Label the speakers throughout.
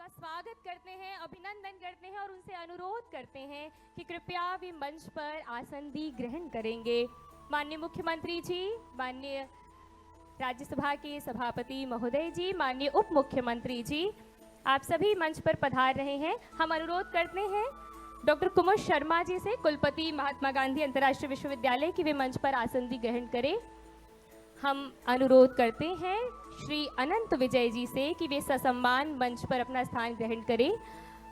Speaker 1: उनका स्वागत करते हैं, अभिनंदन करते हैं और उनसे अनुरोध करते हैं कि कृपया वे मंच पर आसन भी ग्रहण करेंगे। माननीय मुख्यमंत्री जी, माननीय राज्यसभा के सभापति महोदय जी, माननीय उप मुख्यमंत्री जी, आप सभी मंच पर पधार रहे हैं। हम अनुरोध करते हैं डॉक्टर कुमुद शर्मा जी से, कुलपति महात्मा गांधी अंतर्राष्ट्रीय विश्वविद्यालय, की वे मंच पर आसन भी ग्रहण करें। हम अनुरोध करते हैं श्री अनंत विजय जी से कि वे ससम्मान मंच पर अपना स्थान ग्रहण करें।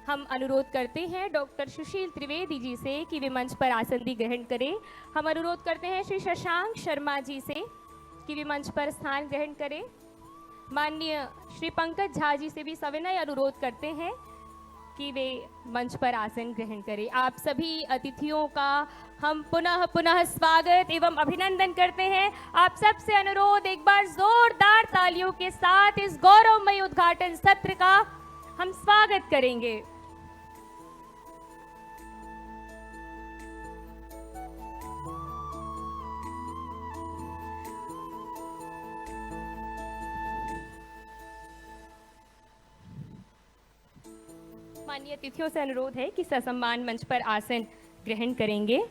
Speaker 1: हम अनुरोध करते हैं डॉक्टर सुशील त्रिवेदी जी से कि वे मंच पर आसन भी ग्रहण करें। हम अनुरोध करते हैं श्री शशांक शर्मा जी से कि वे मंच पर स्थान ग्रहण करें। माननीय श्री पंकज झा जी से भी सविनय अनुरोध करते हैं कि वे मंच पर आसन ग्रहण करें। आप सभी अतिथियों का हम पुनः पुनः स्वागत एवं अभिनंदन करते हैं। आप सबसे अनुरोध, एक बार जोरदार तालियों के साथ इस गौरवमय उद्घाटन सत्र का हम स्वागत करेंगे। माननीय अतिथियों से अनुरोध है कि ससम्मान मंच पर आसन ग्रहण करेंगे।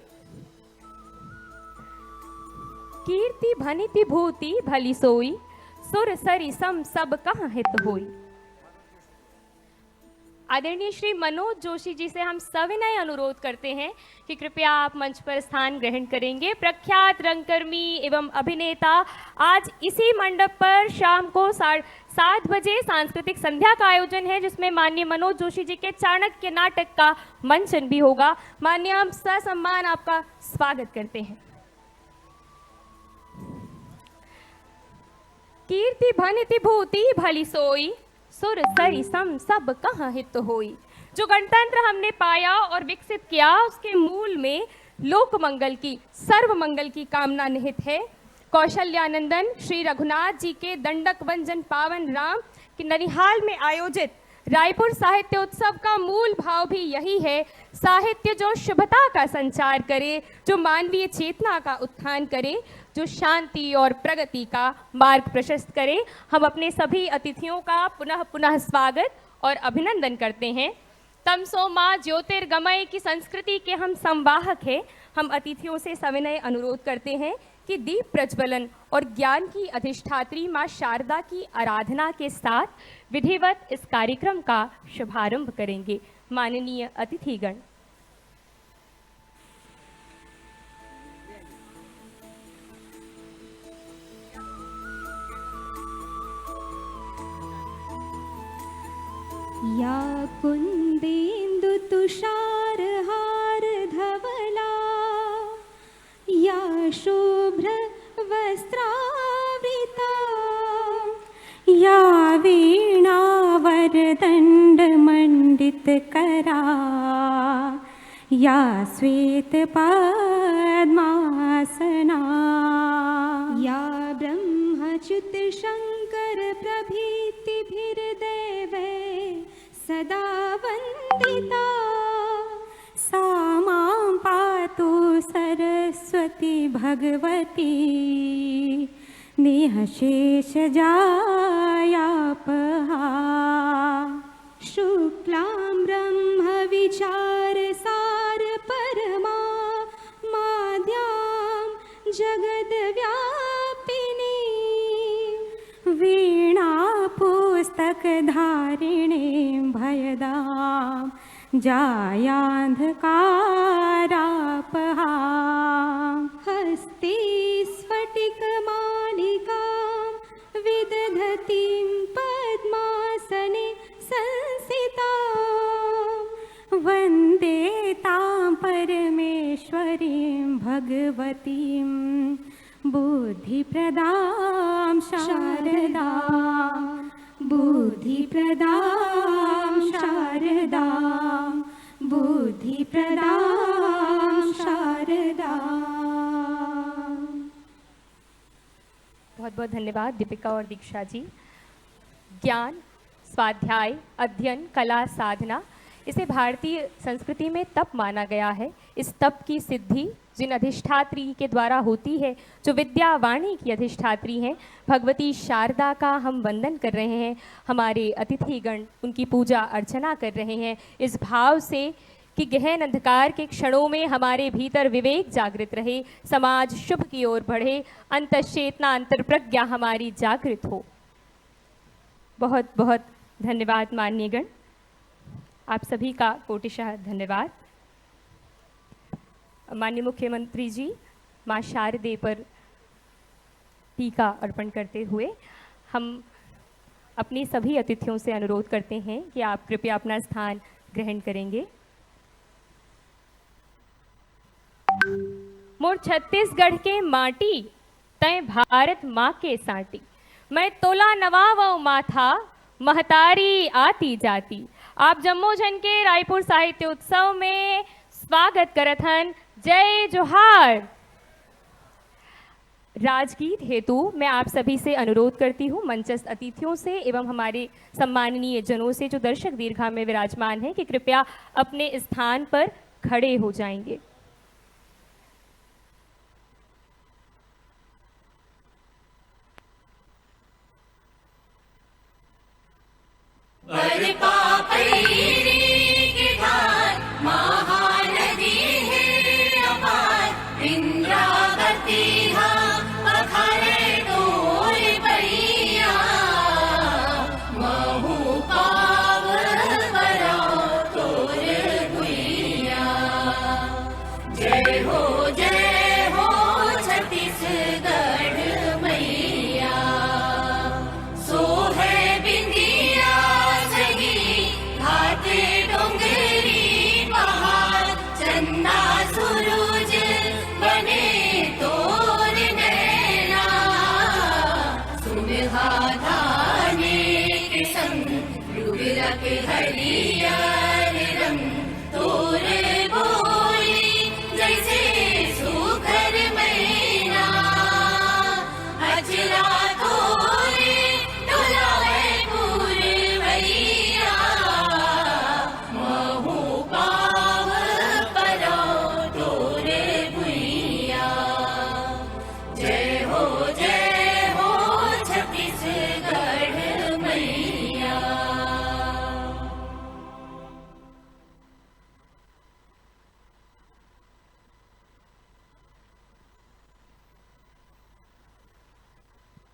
Speaker 1: कीर्ति भनिति भूति भली सोई, सुर सरि सम सब कहाँ हित होई। आदरणीय श्री मनोज जोशी जी से हम सविनय अनुरोध करते हैं कि कृपया आप मंच पर स्थान ग्रहण करेंगे। प्रख्यात रंगकर्मी एवं अभिनेता आज इसी मंडप पर शाम को 7 बजे सांस्कृतिक संध्या का आयोजन है, जिसमें माननीय मनोज जोशी जी के चाणक्य नाटक का मंचन भी होगा। माननीय, हम ससम्मान आपका स्वागत करते हैं। कीर्ति भनिति भूति भली सोई, सुर सरि सम सब कहाँ हित होई। जो गणतंत्र हमने पाया और विकसित किया, उसके मूल में लोक मंगल की, सर्व मंगल की कामना निहित है। कौशल्यानंदन श्री रघुनाथ जी के दंडक वंजन पावन राम के ननिहाल में आयोजित रायपुर साहित्य उत्सव का मूल भाव भी यही है। साहित्य जो शुभता का संचार करे, जो मानवीय चेतना का उत्थान करे, जो शांति और प्रगति का मार्ग प्रशस्त करे। हम अपने सभी अतिथियों का पुनः पुनः स्वागत और अभिनंदन करते हैं। तमसो मां ज्योतिर्गमय की संस्कृति के हम संवाहक हैं। हम अतिथियों से सविनय अनुरोध करते हैं कि दीप प्रज्वलन और ज्ञान की अधिष्ठात्री मां शारदा की आराधना के साथ विधिवत इस कार्यक्रम का शुभारंभ करेंगे। माननीय अतिथिगण,
Speaker 2: या कुन्देन्दु तुषारहार धवला, या शुभ्र वस्त्रावृता, या वीणावरदण्ड मण्डितकरा, या श्वेत पद्मासना, या ब्रह्मच्युत शंकर प्रभृतिभिर्देवै सदा वन्दिता, सा मां पातु सरस्वती भगवती, निःशेषजायापहा। शुक्लां ब्रह्म विचार सार परमा, माद्यां जगद्व्यापिनी, वीणा पुस्तक धारिणीं भयदां जायान्धकारापहा। हस्ते स्फटिकमालिकां विदधतीं पद्मासने संस्थितां, वन्दे तां परमेश्वरीं भगवतीं, बुद्धिप्रदां शारदां, बुद्धिप्रदां शारदां, बुद्धिप्रदां शारदां।
Speaker 1: बहुत बहुत धन्यवाद दीपिका और दीक्षा जी। ज्ञान, स्वाध्याय, अध्ययन, कला, साधना, इसे भारतीय संस्कृति में तप माना गया है। इस तप की सिद्धि जिन अधिष्ठात्री के द्वारा होती है, जो विद्या वाणी की अधिष्ठात्री हैं, भगवती शारदा का हम वंदन कर रहे हैं। हमारे अतिथिगण उनकी पूजा अर्चना कर रहे हैं इस भाव से कि गहन अंधकार के क्षणों में हमारे भीतर विवेक जागृत रहे, समाज शुभ की ओर बढ़े, अंतश्चेतना अंतर्प्रज्ञा हमारी जागृत हो। बहुत बहुत धन्यवाद माननीय गण, आप सभी का कोटिशः धन्यवाद। माननीय मुख्यमंत्री जी माँ शारदे पर टीका अर्पण करते हुए हम अपने सभी अतिथियों से अनुरोध करते हैं कि आप कृपया अपना स्थान ग्रहण करेंगे। मोर छत्तीसगढ़ के माटी तय भारत माँ के साटी, मैं तोला नवावो माथा महतारी आती जाती। आप जम्मू जन के रायपुर साहित्य उत्सव में स्वागत करत हन। जय जोहार। राजगीत हेतु मैं आप सभी से अनुरोध करती हूँ, मंचस्थ अतिथियों से एवं हमारे सम्माननीय जनों से जो दर्शक दीर्घा में विराजमान हैं, कि कृपया अपने स्थान पर खड़े हो जाएंगे।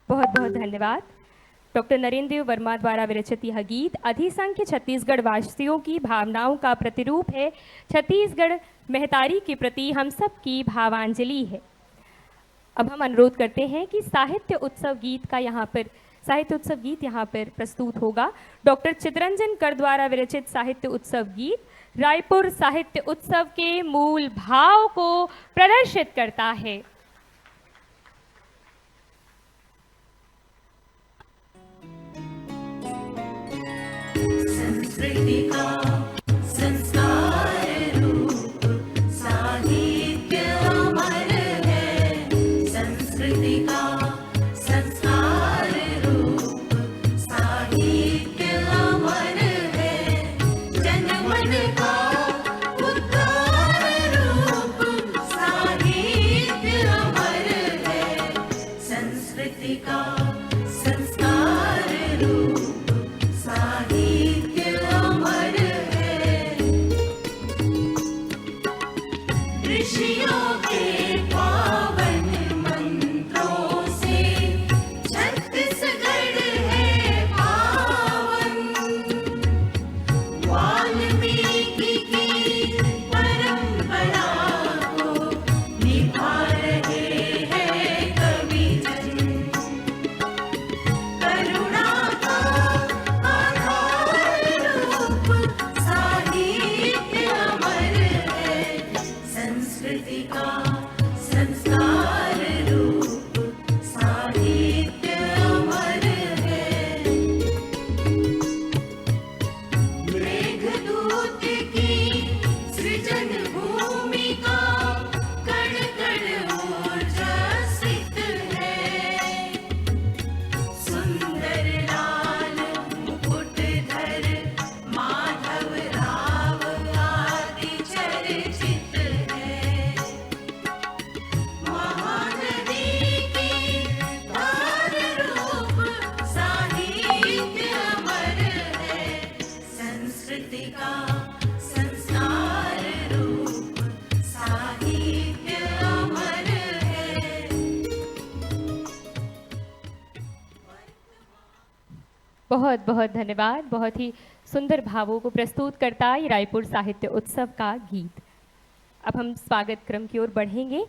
Speaker 1: बहुत बहुत धन्यवाद। डॉक्टर नरेंद्र वर्मा द्वारा विरचित यह गीत अधिसंख्य छत्तीसगढ़ वासियों की भावनाओं का प्रतिरूप है। छत्तीसगढ़ महतारी के प्रति हम सब की भावांजलि है। अब हम अनुरोध करते हैं कि साहित्य उत्सव गीत यहाँ पर प्रस्तुत होगा। डॉक्टर चितरंजन कर द्वारा विरचित साहित्य उत्सव गीत रायपुर साहित्य उत्सव के मूल भाव को प्रदर्शित करता है।
Speaker 3: संस्कृति का संस्कार रूप साहित्य अमर है। संस्कृति का संस्कार रूप साहित्य अमर है। जनमन का उद्धार रूप साहित्य अमर है। संस्कृति का संस्कार रूप साहित्य अमर है। का संस्कार रूप साहित्य अमर है।
Speaker 1: बहुत बहुत धन्यवाद। बहुत ही सुंदर भावों को प्रस्तुत करता है ये रायपुर साहित्य उत्सव का गीत। अब हम स्वागत क्रम की ओर बढ़ेंगे।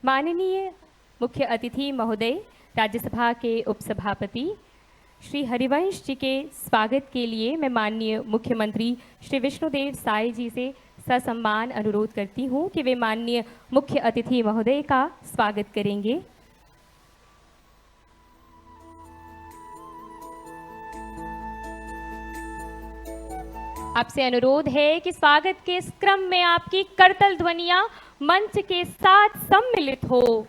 Speaker 1: माननीय मुख्य अतिथि महोदय, राज्यसभा के उपसभापति श्री हरिवंश जी के स्वागत के लिए मैं माननीय मुख्यमंत्री श्री विष्णुदेव साय जी से ससम्मान अनुरोध करती हूँ कि वे माननीय मुख्य अतिथि महोदय का स्वागत करेंगे। आपसे अनुरोध है कि स्वागत के इस क्रम में आपकी करतल ध्वनियां मंच के साथ सम्मिलित हो।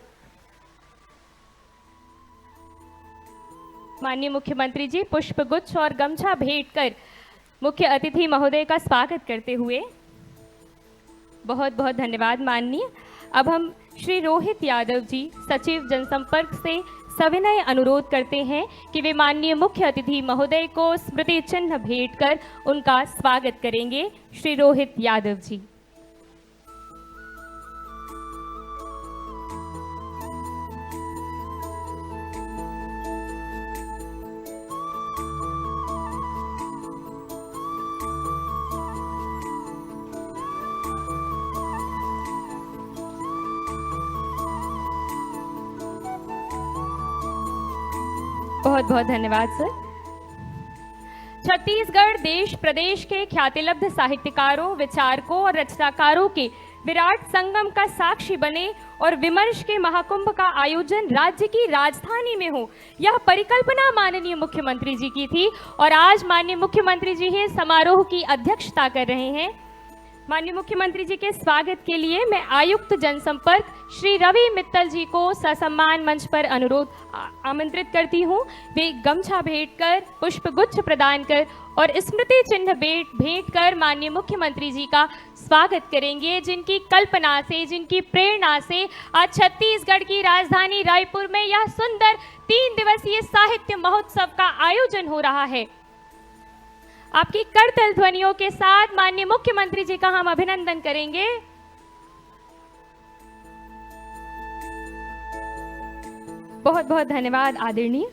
Speaker 1: माननीय मुख्यमंत्री जी पुष्पगुच्छ और गमछा भेंट कर मुख्य अतिथि महोदय का स्वागत करते हुए बहुत बहुत धन्यवाद माननीय। अब हम श्री रोहित यादव जी सचिव जनसंपर्क से सविनय अनुरोध करते हैं कि वे माननीय मुख्य अतिथि महोदय को स्मृति चिन्ह भेंट कर उनका स्वागत करेंगे। श्री रोहित यादव जी। बहुत बहुत धन्यवाद सर। छत्तीसगढ़ देश प्रदेश के ख्यातिलब्ध साहित्यकारों, विचारकों और रचनाकारों के विराट संगम का साक्षी बने और विमर्श के महाकुंभ का आयोजन राज्य की राजधानी में हो, यह परिकल्पना माननीय मुख्यमंत्री जी की थी और आज माननीय मुख्यमंत्री जी ही समारोह की अध्यक्षता कर रहे हैं। माननीय मुख्यमंत्री जी के स्वागत के लिए मैं आयुक्त जनसंपर्क श्री रवि मित्तल जी को ससम्मान मंच पर अनुरोध आमंत्रित करती हूँ। वे गमछा भेंट कर, पुष्पगुच्छ प्रदान कर और स्मृति चिन्ह भेंट कर माननीय मुख्यमंत्री जी का स्वागत करेंगे, जिनकी कल्पना से, जिनकी प्रेरणा से आज छत्तीसगढ़ की राजधानी रायपुर में यह सुंदर 3 दिवसीय साहित्य महोत्सव का आयोजन हो रहा है। आपकी करतल ध्वनियों के साथ माननीय मुख्यमंत्री जी का हम अभिनंदन करेंगे। बहुत बहुत धन्यवाद आदरणीय।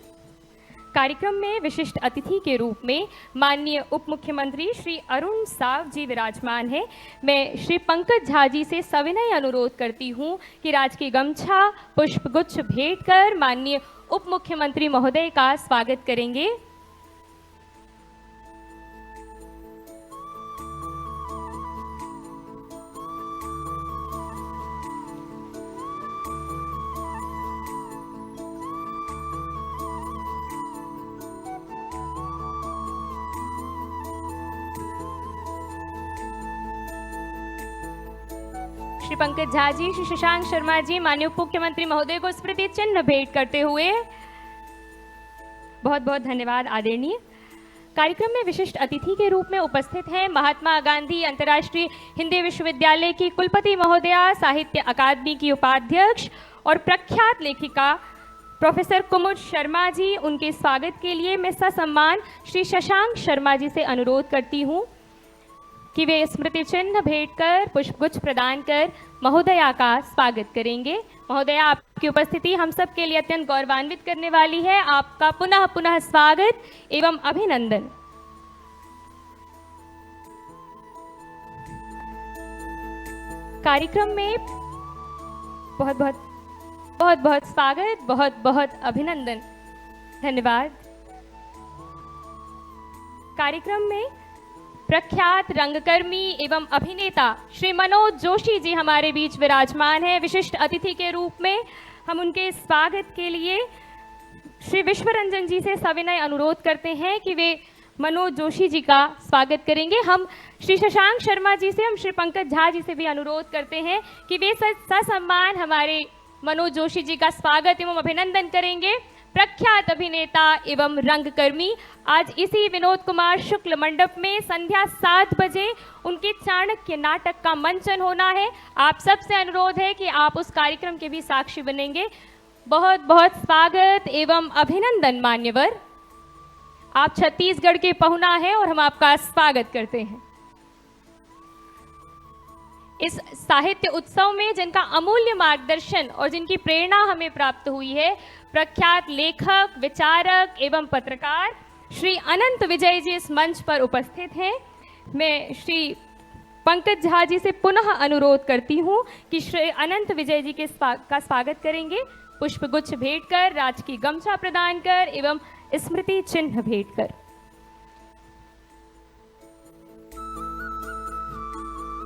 Speaker 1: कार्यक्रम में विशिष्ट अतिथि के रूप में माननीय उप मुख्यमंत्री श्री अरुण साव जी विराजमान हैं। मैं श्री पंकज झा जी से सविनय अनुरोध करती हूं कि राजकीय गमछा पुष्पगुच्छ भेंट कर माननीय उप मुख्यमंत्री महोदय का स्वागत करेंगे। श्री पंकज झा जी, श्री शशांक शर्मा जी माननीय उप मुख्यमंत्री महोदय को स्मृति चिन्ह भेंट करते हुए बहुत बहुत धन्यवाद आदरणीय। कार्यक्रम में विशिष्ट अतिथि के रूप में उपस्थित हैं महात्मा गांधी अंतर्राष्ट्रीय हिंदी विश्वविद्यालय की कुलपति महोदया, साहित्य अकादमी की उपाध्यक्ष और प्रख्यात लेखिका प्रोफेसर कुमुद शर्मा जी। उनके स्वागत के लिए मैं ससम्मान श्री शशांक शर्मा जी से अनुरोध करती हूँ कि वे स्मृति चिन्ह भेंट कर, पुष्पगुच्छ प्रदान कर महोदया का स्वागत करेंगे। महोदया, आपकी उपस्थिति हम सब के लिए अत्यंत गौरवान्वित करने वाली है। आपका पुनः पुनः स्वागत एवं अभिनंदन। कार्यक्रम में बहुत बहुत स्वागत, बहुत बहुत अभिनंदन, धन्यवाद। कार्यक्रम में प्रख्यात रंगकर्मी एवं अभिनेता श्री मनोज जोशी जी हमारे बीच विराजमान हैं। विशिष्ट अतिथि के रूप में हम उनके स्वागत के लिए श्री विश्वरंजन जी से सविनय अनुरोध करते हैं कि वे मनोज जोशी जी का स्वागत करेंगे। हम श्री शशांक शर्मा जी से, हम श्री पंकज झा जी से भी अनुरोध करते हैं कि वे ससम्मान हमारे मनोज जोशी जी का स्वागत एवं अभिनंदन करेंगे। प्रख्यात अभिनेता एवं रंगकर्मी, आज इसी विनोद कुमार शुक्ल मंडप में संध्या 7 बजे उनके चाणक्य नाटक का मंचन होना है। आप सबसे अनुरोध है कि आप उस कार्यक्रम के भी साक्षी बनेंगे। बहुत बहुत स्वागत एवं अभिनंदन मान्यवर। आप छत्तीसगढ़ के पहुना हैं और हम आपका स्वागत करते हैं। इस साहित्य उत्सव में जिनका अमूल्य मार्गदर्शन और जिनकी प्रेरणा हमें प्राप्त हुई है, प्रख्यात लेखक, विचारक एवं पत्रकार श्री अनंत विजय जी इस मंच पर उपस्थित हैं। मैं श्री पंकज झा जी से पुनः अनुरोध करती हूं कि श्री अनंत विजय जी का स्वागत करेंगे, पुष्पगुच्छ भेंट कर, राजकीय गमछा प्रदान कर एवं स्मृति चिन्ह भेंट कर।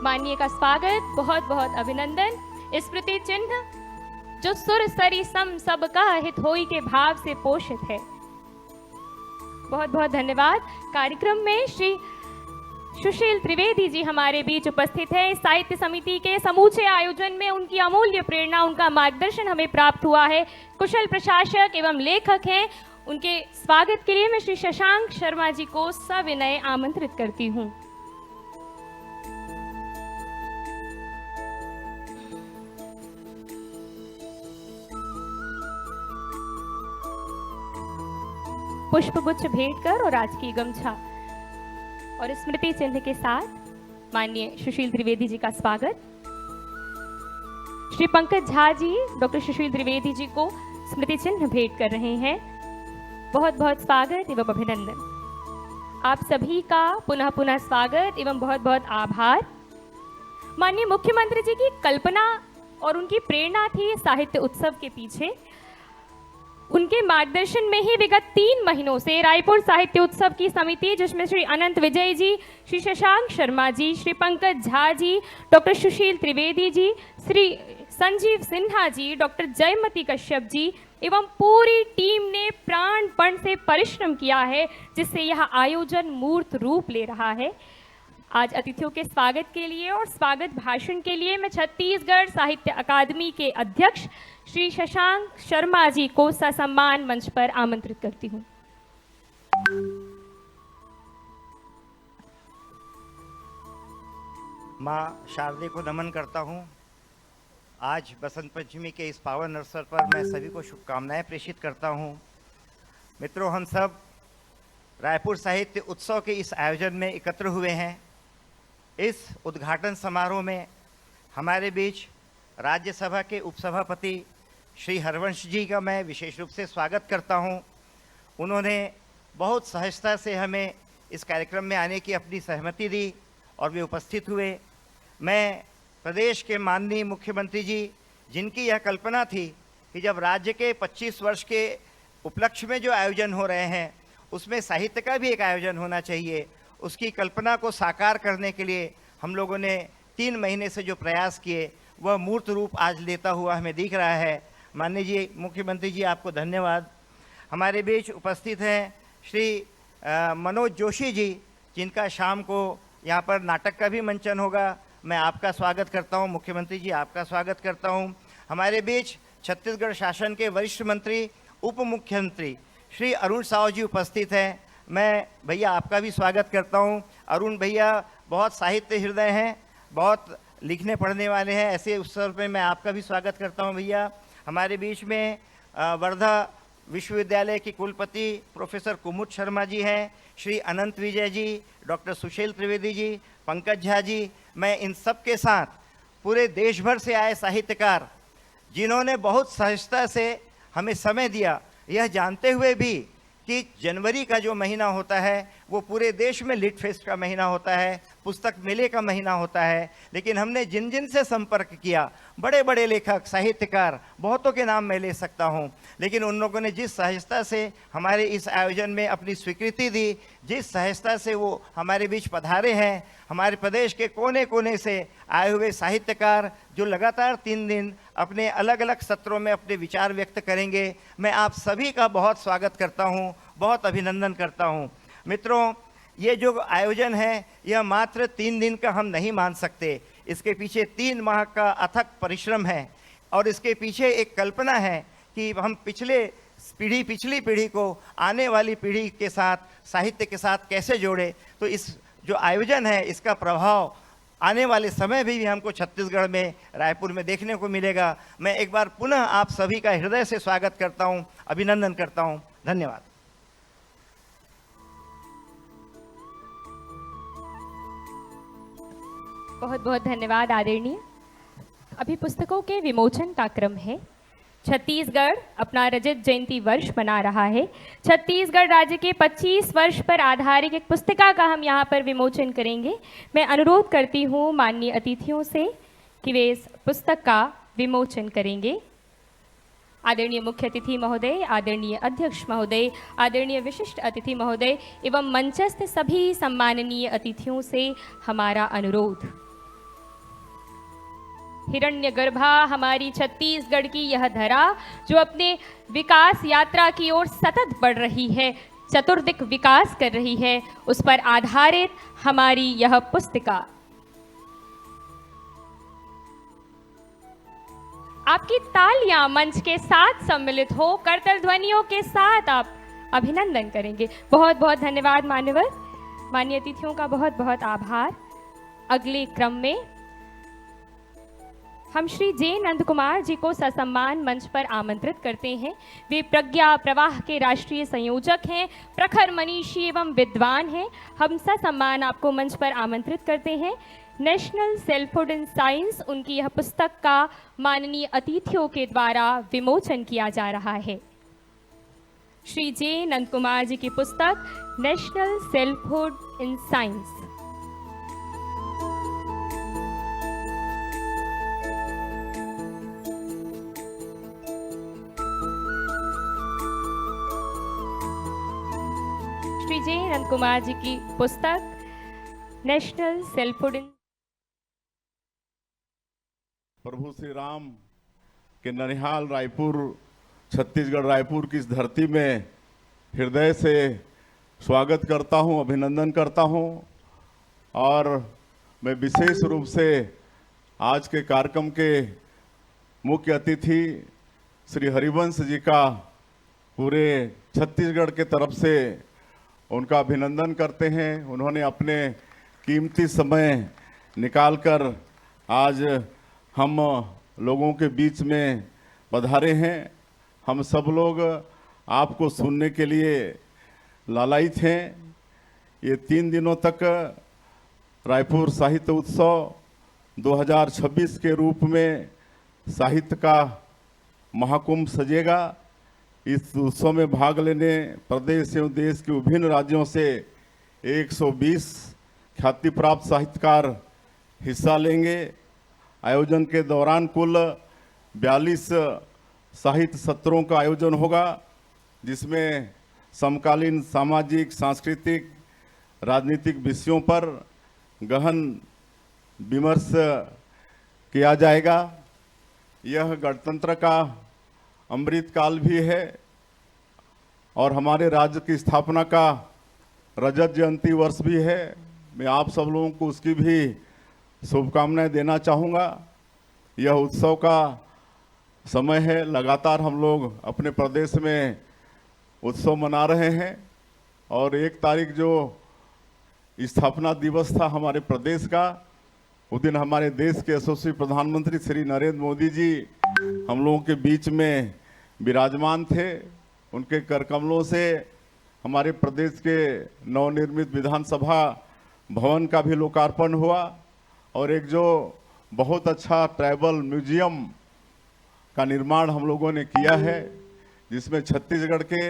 Speaker 1: माननीय का स्वागत, बहुत बहुत अभिनंदन। स्मृति चिन्ह जो सुर सरी सम सबका हित होई के भाव से पोषित है। बहुत बहुत धन्यवाद। कार्यक्रम में श्री सुशील त्रिवेदी जी हमारे बीच उपस्थित है। साहित्य समिति के समूचे आयोजन में उनकी अमूल्य प्रेरणा, उनका मार्गदर्शन हमें प्राप्त हुआ है। कुशल प्रशासक एवं लेखक हैं। उनके स्वागत के लिए मैं श्री शशांक शर्मा जी को सविनय आमंत्रित करती हूँ। पुष्पगुच्छ भेंट कर और राजकीय गमछा और स्मृति चिन्ह के साथ माननीय सुशील त्रिवेदी जी का स्वागत। श्री पंकज झा जी डॉक्टर सुशील त्रिवेदी जी को स्मृति चिन्ह भेंट कर रहे हैं। बहुत बहुत स्वागत एवं अभिनंदन। आप सभी का पुनः पुनः स्वागत एवं बहुत बहुत आभार। माननीय मुख्यमंत्री जी की कल्पना और उनकी प्रेरणा थी साहित्य उत्सव के पीछे। उनके मार्गदर्शन में ही विगत 3 महीनों से रायपुर साहित्य उत्सव की समिति, जिसमें श्री अनंत विजय जी, श्री शशांक शर्मा जी, श्री पंकज झा जी, डॉक्टर सुशील त्रिवेदी जी, श्री संजीव सिन्हा जी, डॉक्टर जयमती कश्यप जी एवं पूरी टीम ने प्राणपण से परिश्रम किया है, जिससे यह आयोजन मूर्त रूप ले रहा है। आज अतिथियों के स्वागत के लिए और स्वागत भाषण के लिए मैं छत्तीसगढ़ साहित्य अकादमी के अध्यक्ष श्री शशांक शर्मा जी को ससम्मान मंच पर आमंत्रित करती हूँ।
Speaker 4: माँ शारदे को नमन करता हूँ। आज बसंत पंचमी के इस पावन अवसर पर मैं सभी को शुभकामनाएं प्रेषित करता हूँ। मित्रों, हम सब रायपुर साहित्य उत्सव के इस आयोजन में एकत्र हुए हैं। इस उद्घाटन समारोह में हमारे बीच राज्यसभा के उपसभापति श्री हरवंश जी का मैं विशेष रूप से स्वागत करता हूं। उन्होंने बहुत सहजता से हमें इस कार्यक्रम में आने की अपनी सहमति दी और वे उपस्थित हुए। मैं प्रदेश के माननीय मुख्यमंत्री जी, जिनकी यह कल्पना थी कि जब राज्य के 25 वर्ष के उपलक्ष्य में जो आयोजन हो रहे हैं उसमें साहित्य का भी एक आयोजन होना चाहिए, उसकी कल्पना को साकार करने के लिए हम लोगों ने 3 महीने से जो प्रयास किए वह मूर्त रूप आज लेता हुआ हमें दिख रहा है। माननीय जी मुख्यमंत्री जी, आपको धन्यवाद। हमारे बीच उपस्थित हैं श्री मनोज जोशी जी, जिनका शाम को यहाँ पर नाटक का भी मंचन होगा। मैं आपका स्वागत करता हूँ। मुख्यमंत्री जी, आपका स्वागत करता हूँ। हमारे बीच छत्तीसगढ़ शासन के वरिष्ठ मंत्री, उप मुख्यमंत्री श्री अरुण साव जी उपस्थित हैं। मैं भैया आपका भी स्वागत करता हूँ। अरुण भैया बहुत साहित्य हृदय हैं, बहुत लिखने पढ़ने वाले हैं। ऐसे अवसर पे मैं आपका भी स्वागत करता हूँ भैया। हमारे बीच में वर्धा विश्वविद्यालय के कुलपति प्रोफेसर कुमुद शर्मा जी हैं, श्री अनंत विजय जी, डॉक्टर सुशील त्रिवेदी जी, पंकज झा जी। मैं इन सब के साथ पूरे देश भर से आए साहित्यकार, जिन्होंने बहुत सहजता से हमें समय दिया, यह जानते हुए भी कि जनवरी का जो महीना होता है वो पूरे देश में लिट फेस्ट का महीना होता है, पुस्तक मेले का महीना होता है। लेकिन हमने जिन जिन से संपर्क किया, बड़े बड़े लेखक, साहित्यकार, बहुतों के नाम मैं ले सकता हूं, लेकिन उन लोगों ने जिस सहजता से हमारे इस आयोजन में अपनी स्वीकृति दी, जिस सहजता से वो हमारे बीच पधारे हैं, हमारे प्रदेश के कोने कोने से आए हुए साहित्यकार जो लगातार 3 दिन अपने अलग अलग सत्रों में अपने विचार व्यक्त करेंगे, मैं आप सभी का बहुत स्वागत करता हूं, बहुत अभिनंदन करता हूं। मित्रों, ये जो आयोजन है यह मात्र 3 दिन का हम नहीं मान सकते। इसके पीछे 3 माह का अथक परिश्रम है और इसके पीछे एक कल्पना है कि हम पिछली पीढ़ी को आने वाली पीढ़ी के साथ, साहित्य के साथ कैसे जोड़े। तो इस जो आयोजन है इसका प्रभाव आने वाले समय भी हमको छत्तीसगढ़ में, रायपुर में देखने को मिलेगा। मैं एक बार पुनः आप सभी का हृदय से स्वागत करता हूं, अभिनंदन करता हूं। धन्यवाद।
Speaker 1: बहुत बहुत धन्यवाद आदरणीय। अभी पुस्तकों के विमोचन का क्रम है। छत्तीसगढ़ अपना रजत जयंती वर्ष मना रहा है। छत्तीसगढ़ राज्य के 25 वर्ष पर आधारित एक पुस्तिका का हम यहाँ पर विमोचन करेंगे। मैं अनुरोध करती हूँ माननीय अतिथियों से कि वे इस पुस्तक का विमोचन करेंगे। आदरणीय मुख्य अतिथि महोदय, आदरणीय अध्यक्ष महोदय, आदरणीय विशिष्ट अतिथि महोदय एवं मंचस्थ सभी सम्माननीय अतिथियों से हमारा अनुरोध। हिरण्यगर्भा हमारी छत्तीसगढ़ की यह धरा जो अपने विकास यात्रा की ओर सतत बढ़ रही है, चतुर्दिक विकास कर रही है, उस पर आधारित हमारी यह पुस्तिका। आपकी तालियां मंच के साथ सम्मिलित हो, करतल ध्वनियों के साथ आप अभिनंदन करेंगे। बहुत बहुत धन्यवाद मान्यवर। माननीय अतिथियों का बहुत बहुत आभार। अगले क्रम में हम श्री जे नंद कुमार जी को ससम्मान मंच पर आमंत्रित करते हैं। वे प्रज्ञा प्रवाह के राष्ट्रीय संयोजक हैं, प्रखर मनीषी एवं विद्वान हैं। हम ससम्मान आपको मंच पर आमंत्रित करते हैं। नेशनल सेल्फहुड इन साइंस, उनकी यह पुस्तक का माननीय अतिथियों के द्वारा विमोचन किया जा रहा है। श्री जे नंद कुमार जी की पुस्तक national selfhood in science. Shri J Nand Kumar ji की पुस्तक नेशनल सेल्फहुड इन।
Speaker 5: प्रभु श्री राम के ननिहाल रायपुर, छत्तीसगढ़ रायपुर की इस धरती में हृदय से स्वागत करता हूं, अभिनंदन करता हूं। और मैं विशेष रूप से आज के कार्यक्रम के मुख्य अतिथि श्री हरिवंश जी का पूरे छत्तीसगढ़ के तरफ से उनका अभिनंदन करते हैं। उन्होंने अपने कीमती समय निकालकर आज हम लोगों के बीच में पधारे हैं। हम सब लोग आपको सुनने के लिए लालायित हैं। ये 3 दिनों तक रायपुर साहित्य उत्सव 2026 के रूप में साहित्य का महाकुंभ सजेगा। इस उत्सव में भाग लेने प्रदेश एवं देश के विभिन्न राज्यों से 120 ख्याति प्राप्त साहित्यकार हिस्सा लेंगे। आयोजन के दौरान कुल 42 साहित्य सत्रों का आयोजन होगा, जिसमें समकालीन सामाजिक, सांस्कृतिक, राजनीतिक विषयों पर गहन विमर्श किया जाएगा। यह गणतंत्र का अमृत काल भी है और हमारे राज्य की स्थापना का रजत जयंती वर्ष भी है। मैं आप सब लोगों को उसकी भी शुभकामनाएं देना चाहूँगा। यह उत्सव का समय है। लगातार हम लोग अपने प्रदेश में उत्सव मना रहे हैं और 1 तारीख जो स्थापना दिवस था हमारे प्रदेश का, उस दिन हमारे देश के यशस्वी प्रधानमंत्री श्री नरेंद्र मोदी जी हम लोगों के बीच में विराजमान थे। उनके कर कमलों से हमारे प्रदेश के नवनिर्मित विधानसभा भवन का भी लोकार्पण हुआ और एक जो बहुत अच्छा ट्राइबल म्यूजियम का निर्माण हम लोगों ने किया है, जिसमें छत्तीसगढ़ के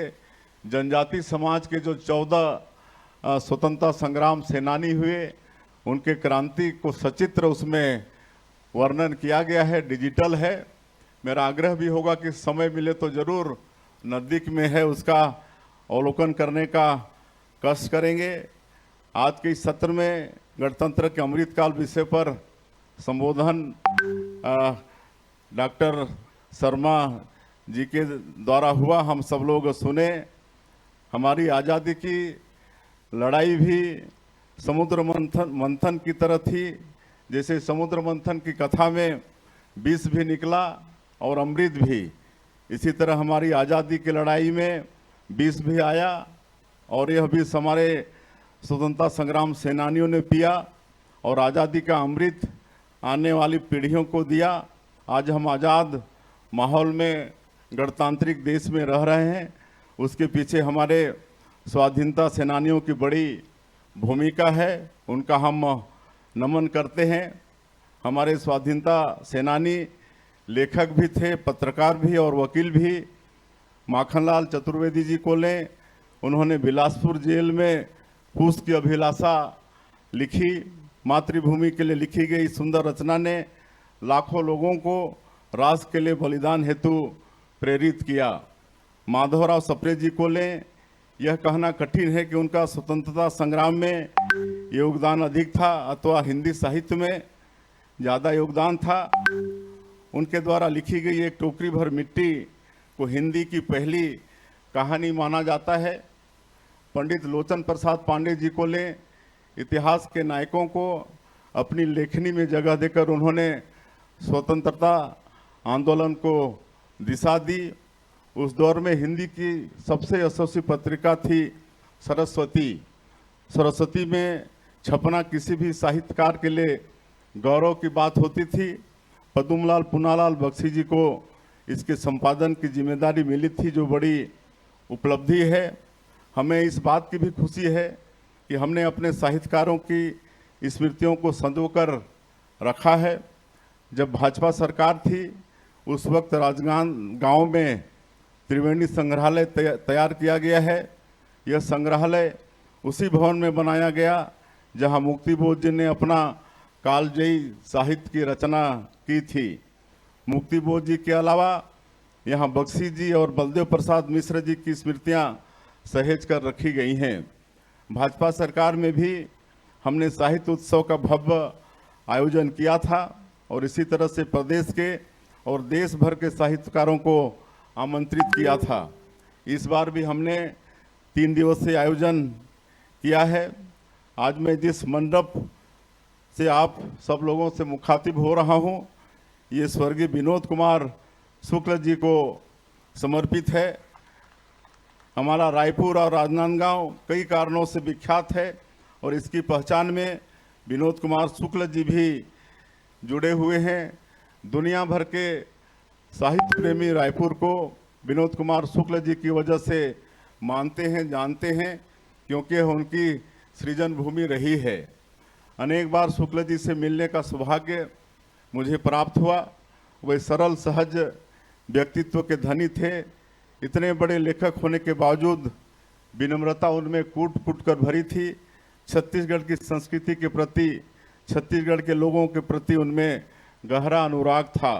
Speaker 5: जनजाति समाज के जो 14 स्वतंत्रता संग्राम सेनानी हुए, उनके क्रांति को सचित्र उसमें वर्णन किया गया है, डिजिटल है। मेरा आग्रह भी होगा कि समय मिले तो ज़रूर, नज़दीक में है, उसका अवलोकन करने का कष्ट करेंगे। आज के इस सत्र में गणतंत्र के अमृतकाल विषय पर संबोधन डॉक्टर शर्मा जी के द्वारा हुआ, हम सब लोग सुने। हमारी आज़ादी की लड़ाई भी समुद्र मंथन की तरह थी। जैसे समुद्र मंथन की कथा में विष भी निकला और अमृत भी, इसी तरह हमारी आज़ादी की लड़ाई में विष भी आया और यह विष हमारे स्वतंत्रता संग्राम सेनानियों ने पिया और आज़ादी का अमृत आने वाली पीढ़ियों को दिया। आज हम आज़ाद माहौल में गणतांत्रिक देश में रह रहे हैं। उसके पीछे हमारे स्वाधीनता सेनानियों की बड़ी भूमिका है, उनका हम नमन करते हैं। हमारे स्वाधीनता सेनानी, लेखक भी थे, पत्रकार भी और वकील भी। माखनलाल चतुर्वेदी जी को लें, उन्होंने बिलासपुर जेल में पूस की अभिलाषा लिखी। मातृभूमि के लिए लिखी गई सुंदर रचना ने लाखों लोगों को राष्ट्र के लिए बलिदान हेतु प्रेरित किया। माधवराव सप्रे जी को लें, यह कहना कठिन है कि उनका स्वतंत्रता संग्राम में योगदान अधिक था अथवा हिंदी साहित्य में ज़्यादा योगदान था। उनके द्वारा लिखी गई एक टोकरी भर मिट्टी को हिंदी की पहली कहानी माना जाता है। पंडित लोचन प्रसाद पांडे जी को लें, इतिहास के नायकों को अपनी लेखनी में जगह देकर उन्होंने स्वतंत्रता आंदोलन को दिशा दी। उस दौर में हिंदी की सबसे यशस्वी पत्रिका थी सरस्वती। सरस्वती में छपना किसी भी साहित्यकार के लिए गौरव की बात होती थी। पद्मलाल पुनालाल बख्शी जी को इसके संपादन की जिम्मेदारी मिली थी, जो बड़ी उपलब्धि है। हमें इस बात की भी खुशी है कि हमने अपने साहित्यकारों की स्मृतियों को संजोकर रखा है। जब भाजपा सरकार थी उस वक्त राजगांव में त्रिवेणी संग्रहालय तैयार किया गया है। यह संग्रहालय उसी भवन में बनाया गया जहां मुक्तिबोध जी ने अपना कालजयी साहित्य की रचना की थी। मुक्तिबोध जी के अलावा यहाँ बख्शी जी और बलदेव प्रसाद मिश्र जी की स्मृतियाँ सहेज कर रखी गई हैं। भाजपा सरकार में भी हमने साहित्य उत्सव का भव्य आयोजन किया था और इसी तरह से प्रदेश के और देश भर के साहित्यकारों को आमंत्रित किया था। इस बार भी हमने 3 दिवसीय आयोजन किया है। आज मैं जिस मंडप से आप सब लोगों से मुखातिब हो रहा हूँ, ये स्वर्गीय विनोद कुमार शुक्ल जी को समर्पित है। हमारा रायपुर और राजनांदगांव कई कारणों से विख्यात है और इसकी पहचान में विनोद कुमार शुक्ल जी भी जुड़े हुए हैं। दुनिया भर के साहित्य प्रेमी रायपुर को विनोद कुमार शुक्ल जी की वजह से मानते हैं, जानते हैं, क्योंकि उनकी सृजन भूमि रही है। अनेक बार शुक्ल जी से मिलने का सौभाग्य मुझे प्राप्त हुआ। वे सरल सहज व्यक्तित्व के धनी थे। इतने बड़े लेखक होने के बावजूद विनम्रता उनमें कूट कूट कर भरी थी। छत्तीसगढ़ की संस्कृति के प्रति, छत्तीसगढ़ के लोगों के प्रति उनमें गहरा अनुराग था।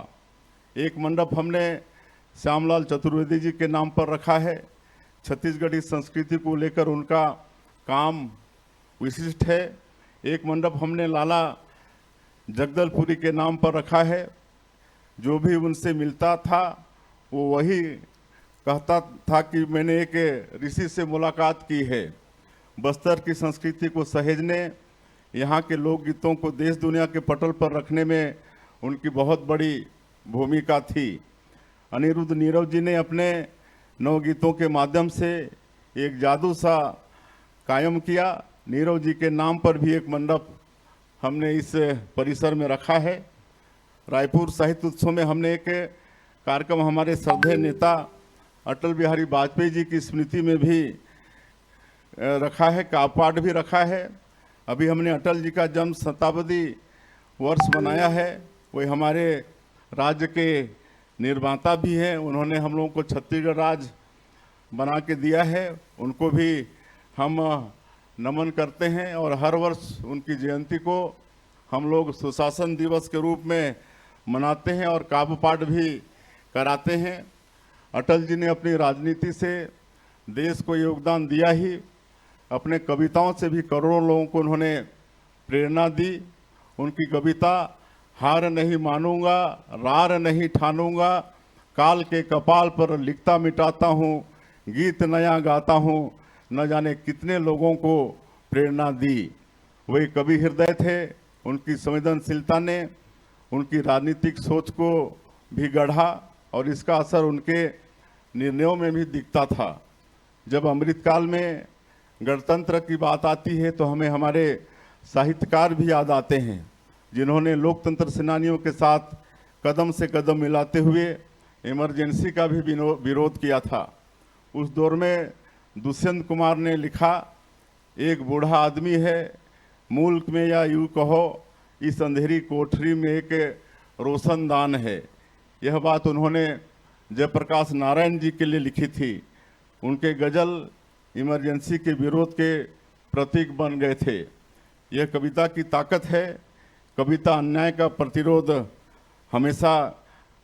Speaker 5: एक मंडप हमने श्यामलाल चतुर्वेदी जी के नाम पर रखा है। छत्तीसगढ़ी संस्कृति को लेकर उनका काम विशिष्ट है। एक मंडप हमने लाला जगदलपुरी के नाम पर रखा है। जो भी उनसे मिलता था वो वही कहता था कि मैंने एक ऋषि से मुलाकात की है। बस्तर की संस्कृति को सहेजने, यहाँ के लोकगीतों को देश दुनिया के पटल पर रखने में उनकी बहुत बड़ी भूमिका थी। अनिरुद्ध नीरव जी ने अपने नवगीतों के माध्यम से एक जादू सा कायम किया। नीरव जी के नाम पर भी एक मंडप हमने इस परिसर में रखा है। रायपुर साहित्य उत्सव में हमने एक कार्यक्रम हमारे श्रद्धेय नेता अटल बिहारी वाजपेयी जी की स्मृति में भी रखा है, काव्यपाठ भी रखा है। अभी हमने अटल जी का जन्म शताब्दी वर्ष मनाया है। वे हमारे राज्य के निर्माता भी हैं। उन्होंने हम लोगों को छत्तीसगढ़ राज्य बना के दिया है। उनको भी हम नमन करते हैं और हर वर्ष उनकी जयंती को हम लोग सुशासन दिवस के रूप में मनाते हैं और काव्य पाठ भी कराते हैं। अटल जी ने अपनी राजनीति से देश को योगदान दिया ही, अपने कविताओं से भी करोड़ों लोगों को उन्होंने प्रेरणा दी। उनकी कविता हार नहीं मानूंगा, रार नहीं ठानूंगा, काल के कपाल पर लिखता मिटाता हूँ, गीत नया गाता हूँ, न जाने कितने लोगों को प्रेरणा दी। वे कवि हृदय थे। उनकी संवेदनशीलता ने उनकी राजनीतिक सोच को भी गढ़ा और इसका असर उनके निर्णयों में भी दिखता था। जब अमृतकाल में गणतंत्र की बात आती है तो हमें हमारे साहित्यकार भी याद आते हैं, जिन्होंने लोकतंत्र सेनानियों के साथ कदम से कदम मिलाते हुए इमरजेंसी का भी विरोध किया था। उस दौर में दुष्यंत कुमार ने लिखा, एक बूढ़ा आदमी है, मुल्क में या यूँ कहो इस अंधेरी कोठरी में एक रोशनदान है। यह बात उन्होंने जयप्रकाश नारायण जी के लिए लिखी थी। उनके गज़ल इमरजेंसी के विरोध के प्रतीक बन गए थे। यह कविता की ताकत है। कविता अन्याय का प्रतिरोध हमेशा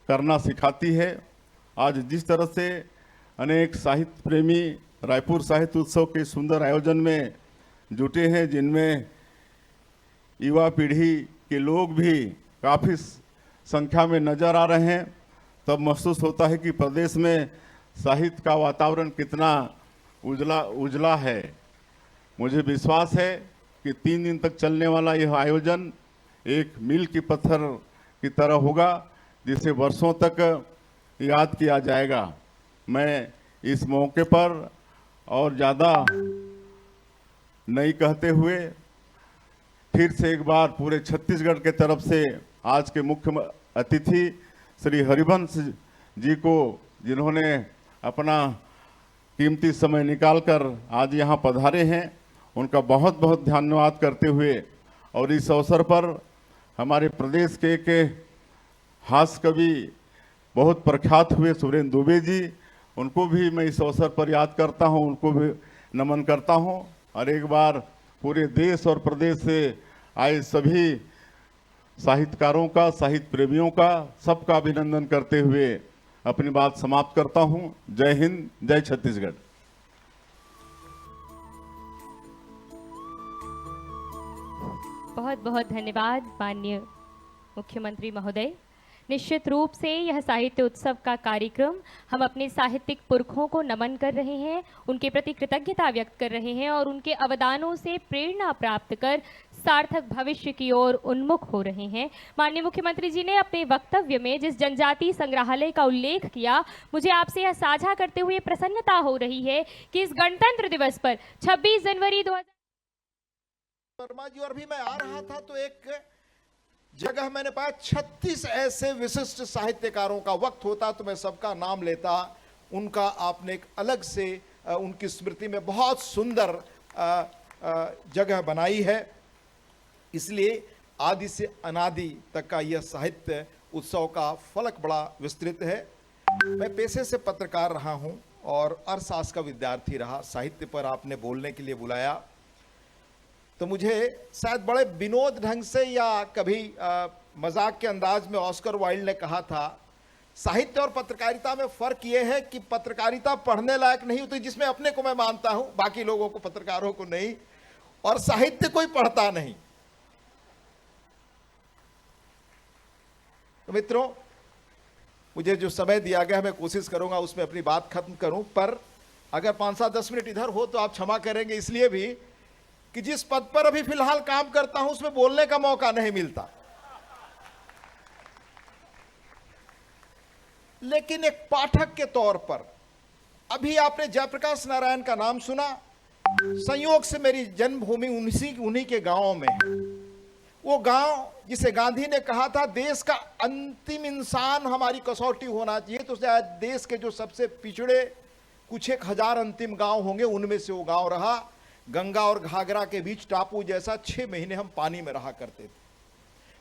Speaker 5: करना सिखाती है। आज जिस तरह से अनेक साहित्य प्रेमी रायपुर साहित्य उत्सव के सुंदर आयोजन में जुटे हैं, जिनमें युवा पीढ़ी के लोग भी काफ़ी संख्या में नज़र आ रहे हैं, तब महसूस होता है कि प्रदेश में साहित्य का वातावरण कितना उजला है। मुझे विश्वास है कि 3 दिन तक चलने वाला यह आयोजन एक मील के पत्थर की तरह होगा, जिसे वर्षों तक याद किया जाएगा। मैं इस मौके पर और ज़्यादा नहीं कहते हुए फिर से एक बार पूरे छत्तीसगढ़ के तरफ से आज के मुख्य अतिथि श्री हरिवंश जी को, जिन्होंने अपना कीमती समय निकालकर आज यहाँ पधारे हैं, उनका बहुत बहुत धन्यवाद करते हुए, और इस अवसर पर हमारे प्रदेश के एक हास्य कवि बहुत प्रख्यात हुए सुरेंद्र दुबे जी, उनको भी मैं इस अवसर पर याद करता हूँ, उनको भी नमन करता हूँ। और एक बार पूरे देश और प्रदेश से आए सभी साहित्यकारों का, साहित्य प्रेमियों का, सबका अभिनंदन करते हुए अपनी बात समाप्त करता हूँ। जय हिंद, जय छत्तीसगढ़।
Speaker 1: बहुत बहुत धन्यवाद माननीय मुख्यमंत्री महोदय। निश्चित रूप से यह साहित्य उत्सव का कार्यक्रम हम अपने साहित्यिक पुरखों को नमन कर रहे हैं, उनके प्रति कृतज्ञता व्यक्त कर रहे हैं और उनके अवदानों से प्रेरणा प्राप्त कर सार्थक भविष्य की ओर उन्मुख हो रहे हैं। माननीय मुख्यमंत्री जी ने अपने वक्तव्य में जिस जनजातीय संग्रहालय का उल्लेख किया, मुझे आपसे यह साझा करते हुए प्रसन्नता हो रही है कि इस गणतंत्र दिवस पर 26 जनवरी 2000
Speaker 6: वर्मा जी और भी मैं आ रहा था तो एक जगह मैंने पाया 36 ऐसे विशिष्ट साहित्यकारों का वक्त होता तो मैं सबका नाम लेता। उनका आपने एक अलग से उनकी स्मृति में बहुत सुंदर जगह बनाई है। इसलिए आदि से अनादि तक का यह साहित्य उत्सव का फलक बड़ा विस्तृत है। मैं पेशे से पत्रकार रहा हूं और अर्थशास्त्र का विद्यार्थी रहा। साहित्य पर आपने बोलने के लिए बुलाया तो मुझे शायद बड़े विनोद ढंग से या कभी मजाक के अंदाज में ऑस्कर वाइल्ड ने कहा था, साहित्य और पत्रकारिता में फर्क यह है कि पत्रकारिता पढ़ने लायक नहीं होती, जिसमें अपने को मैं मानता हूं, बाकी लोगों को, पत्रकारों को नहीं, और साहित्य कोई पढ़ता नहीं। तो मित्रों, मुझे जो समय दिया गया मैं कोशिश करूंगा उसमें अपनी बात खत्म करूं, पर अगर 5-7-10 मिनट इधर हो तो आप क्षमा करेंगे, इसलिए भी कि जिस पद पर अभी फिलहाल काम करता हूं उसमें बोलने का मौका नहीं मिलता। लेकिन एक पाठक के तौर पर अभी आपने जयप्रकाश नारायण का नाम सुना। संयोग से मेरी जन्मभूमि उन्हीं के गांव में, वो गांव जिसे गांधी ने कहा था देश का अंतिम इंसान हमारी कसौटी होना चाहिए, तो शायद देश के जो सबसे पिछड़े कुछ 1000 अंतिम गांव होंगे, उनमें से वो गांव रहा। गंगा और घाघरा के बीच टापू जैसा 6 महीने हम पानी में रहा करते थे।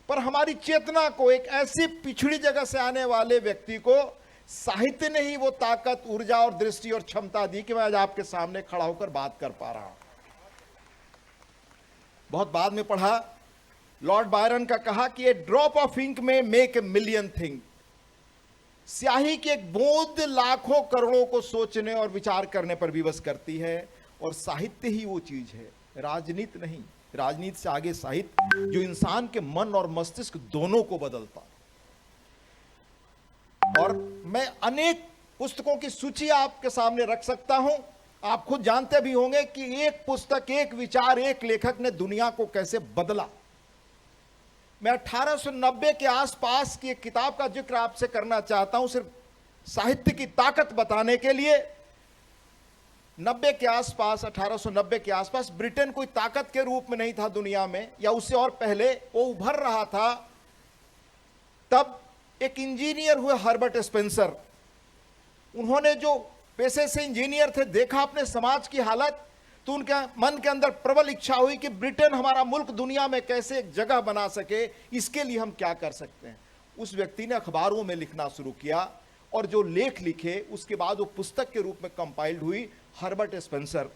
Speaker 6: पर हमारी चेतना को एक ऐसी पिछड़ी जगह से आने वाले व्यक्ति को साहित्य ने ही वो ताकत, ऊर्जा और दृष्टि और क्षमता दी कि मैं आज आपके सामने खड़ा होकर बात कर पा रहा हूं। बहुत बाद में पढ़ा, लॉर्ड बायरन का कहा कि ए ड्रॉप ऑफ इंक में मेक ए मिलियन थिंग। स्याही की एक बूंद लाखों करोड़ों को सोचने और विचार करने पर विवश करती है, और साहित्य ही वो चीज है, राजनीति नहीं। राजनीति से आगे साहित्य जो इंसान के मन और मस्तिष्क दोनों को बदलता। और मैं अनेक पुस्तकों की सूची आपके सामने रख सकता हूं। आप खुद जानते भी होंगे कि एक पुस्तक, एक विचार, एक लेखक ने दुनिया को कैसे बदला। मैं 1890 के आसपास की एक किताब का जिक्र आपसे करना चाहता हूं, सिर्फ साहित्य की ताकत बताने के लिए। 1890 के आसपास ब्रिटेन कोई ताकत के रूप में नहीं था दुनिया में, या उससे और पहले वो उभर रहा था। तब एक इंजीनियर हुए हर्बर्ट स्पेंसर। उन्होंने जो पेशे से इंजीनियर थे, देखा अपने समाज की हालत, तो उनके मन के अंदर प्रबल इच्छा हुई कि ब्रिटेन हमारा मुल्क दुनिया में कैसे एक जगह बना सके, इसके लिए हम क्या कर सकते हैं। उस व्यक्ति ने अखबारों में लिखना शुरू किया और जो लेख लिखे उसके बाद वो पुस्तक के रूप में कंपाइल्ड हुई, हर्बर्ट स्पेंसर।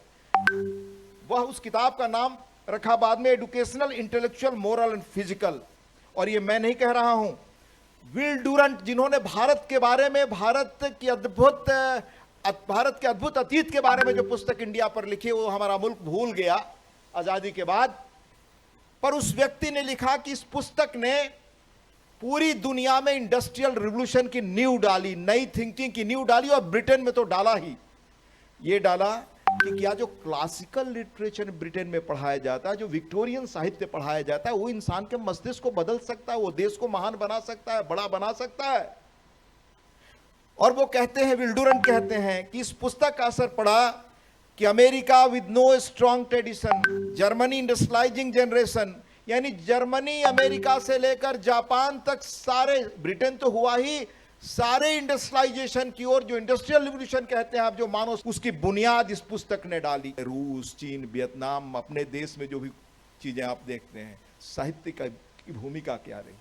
Speaker 6: वह उस किताब का नाम रखा बाद में educational, intellectual, moral and physical. और ये मैं नहीं कह रहा हूं, विल डूरंट, जिन्होंने भारत के बारे में, भारत के अद्भुत अतीत के बारे में जो पुस्तक इंडिया पर लिखी, वो हमारा मुल्क भूल गया आजादी के बाद। पर उस व्यक्ति ने लिखा कि इस पुस्तक ने पूरी दुनिया में इंडस्ट्रियल रिवॉल्यूशन की नींव डाली, नई थिंकिंग की नींव डाली, और ब्रिटेन में तो डाला ही। ये डाला कि क्या जो क्लासिकल लिटरेचर ब्रिटेन में पढ़ाया जाता है, जो विक्टोरियन साहित्य पढ़ाया जाता है, वो इंसान के मस्तिष्क को बदल सकता है, वो देश को महान बना सकता है, बड़ा बना सकता है। और वो कहते हैं, विल डूरंट कहते हैं कि इस पुस्तक का असर पड़ा कि America with no strong tradition, Germany industrialising generation, यानी जर्मनी अमेरिका से लेकर जापान तक सारे, ब्रिटेन तो हुआ ही, सारे इंडस्ट्रियलाइजेशन की ओर, जो इंडस्ट्रियल रिवॉल्यूशन कहते हैं आप, जो मानो, उसकी बुनियाद इस पुस्तक ने डाली। रूस, चीन, वियतनाम, अपने देश में जो भी चीजें आप देखते हैं, साहित्य की भूमिका क्या रही।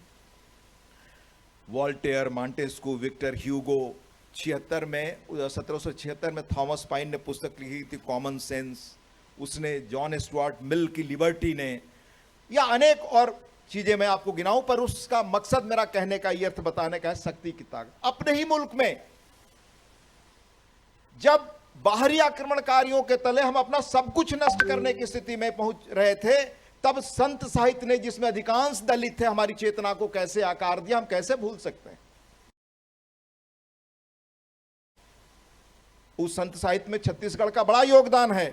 Speaker 6: वॉल्टेयर, मॉन्टेस्क्यू, विक्टर ह्यूगो, 1776 में थॉमस पाइन ने पुस्तक लिखी थी कॉमन सेंस, उसने जॉन स्टुअर्ट मिल की लिबर्टी ने, या अनेक और चीजें मैं आपको गिनाऊं, पर उसका मकसद मेरा कहने का, ये अर्थ बताने का है, शक्ति की ताकत। अपने ही मुल्क में जब बाहरी आक्रमणकारियों के तले हम अपना सब कुछ नष्ट करने की स्थिति में पहुंच रहे थे, तब संत साहित्य ने, जिसमें अधिकांश दलित थे, हमारी चेतना को कैसे आकार दिया, हम कैसे भूल सकते हैं। उस संत साहित्य में छत्तीसगढ़ का बड़ा योगदान है।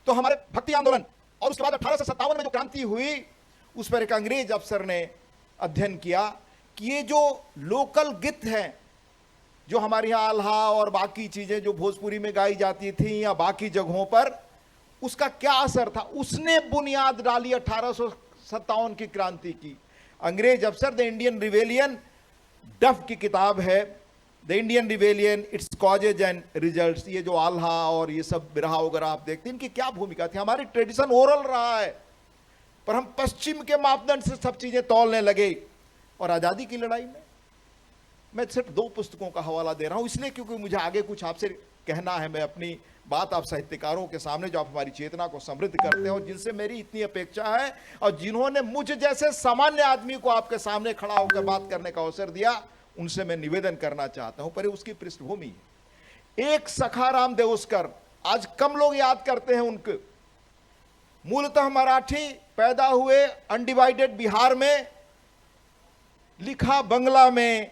Speaker 6: तो हमारे भक्ति आंदोलन, और उसके बाद 1857 में जो क्रांति हुई, उस पर एक अंग्रेज अफसर ने अध्ययन किया कि ये जो लोकल गीत हैं, जो हमारे यहाँ आल्हा और बाकी चीजें जो भोजपुरी में गाई जाती थी या बाकी जगहों पर, उसका क्या असर था। उसने बुनियाद डाली 1857 की क्रांति की। अंग्रेज अफसर, द इंडियन रिवेलियन, डफ की किताब है, the Indian rebellion, its causes and results. ये जो आल्हा और ये सब बिरहा वगैरह आप देखते हैं, इनकी क्या भूमिका थी। हमारी ट्रेडिशन ओरल रहा है, पर हम पश्चिम के मापदंड से सब चीजें तौलने लगे। और आजादी की लड़ाई में मैं सिर्फ 2 पुस्तकों का हवाला दे रहा हूं, इसलिए क्योंकि मुझे आगे कुछ आपसे कहना है। मैं अपनी बात आप साहित्यकारों के सामने, जो आप हमारी चेतना को समृद्ध करते हैं और जिनसे मेरी इतनी अपेक्षा है, और जिन्होंने मुझ जैसे सामान्य आदमी को आपके सामने खड़ा होकर बात करने का अवसर दिया, उनसे मैं निवेदन करना चाहता हूं। पर उसकी पृष्ठभूमि है। एक सखाराम देउस्कर, आज कम लोग याद करते हैं उनके, मूलतः मराठी, पैदा हुए अनडिवाइडेड बिहार में, लिखा बंगला में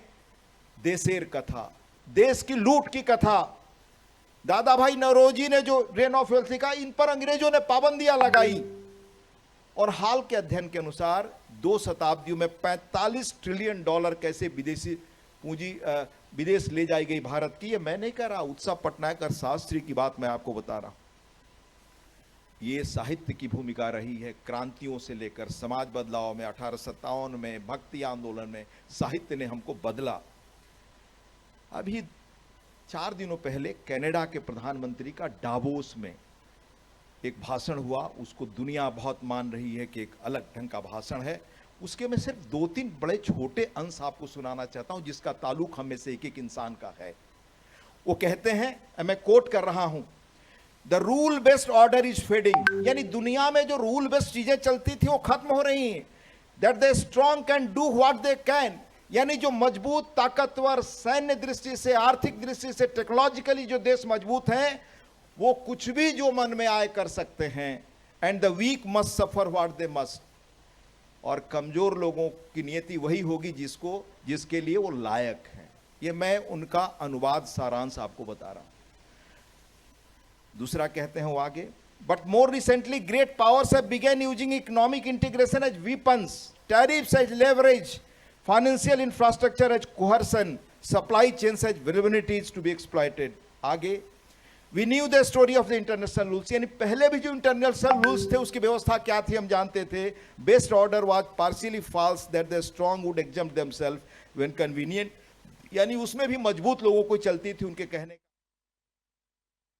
Speaker 6: देशेर कथा, देश की लूट की कथा। दादा भाई नौरोजी ने जो रेन ऑफ वेल्थ लिखा, इन पर अंग्रेजों ने पाबंदियां लगाई। और हाल के अध्ययन के अनुसार 2 शताब्दियों में $45 ट्रिलियन कैसे विदेशी पूंजी विदेश ले जाई गई भारत की। ये मैं नहीं कह रहा, उत्सव पटनायक और शास्त्री की बात मैं आपको बता रहा हूं। ये साहित्य की भूमिका रही है, क्रांतियों से लेकर समाज बदलाव में, 1857 में, भक्ति आंदोलन में साहित्य ने हमको बदला। अभी 4 दिनों पहले कनाडा के प्रधानमंत्री का डावोस में एक भाषण हुआ, उसको दुनिया बहुत मान रही है कि एक अलग ढंग का भाषण है। उसके मैं सिर्फ 2-3 बड़े छोटे अंश आपको सुनाना चाहता हूं, जिसका ताल्लुक हम में से एक इंसान का है। वो कहते हैं, मैं कोट कर रहा हूं, the rule based order is fading, यानी दुनिया में जो रूल बेस्ड चीजें चलती थी वो खत्म हो रही हैं। That the strong can do what they can, यानी जो मजबूत, ताकतवर, सैन्य दृष्टि से, आर्थिक दृष्टि से, टेक्नोलॉजिकली जो देश मजबूत हैं, वो कुछ भी जो मन में आए कर सकते हैं। And the weak must suffer what they must, और कमजोर लोगों की नियति वही होगी जिसके लिए वो लायक हैं। ये मैं उनका अनुवाद सारांश आपको बता रहा हूं। दूसरा कहते हैं वो आगे, but more recently great powers have begun using economic integration as weapons, tariffs as leverage, financial infrastructure as coercion, supply chains as vulnerabilities to be exploited. आगे, we knew the story of the international rules, यानी पहले भी जो international rules थे उसकी व्यवस्था क्या थी हम जानते थे। Best order was partially false, that the strong would exempt themselves when convenient, यानी उसमें भी मजबूत लोगों को चलती थी उनके कहने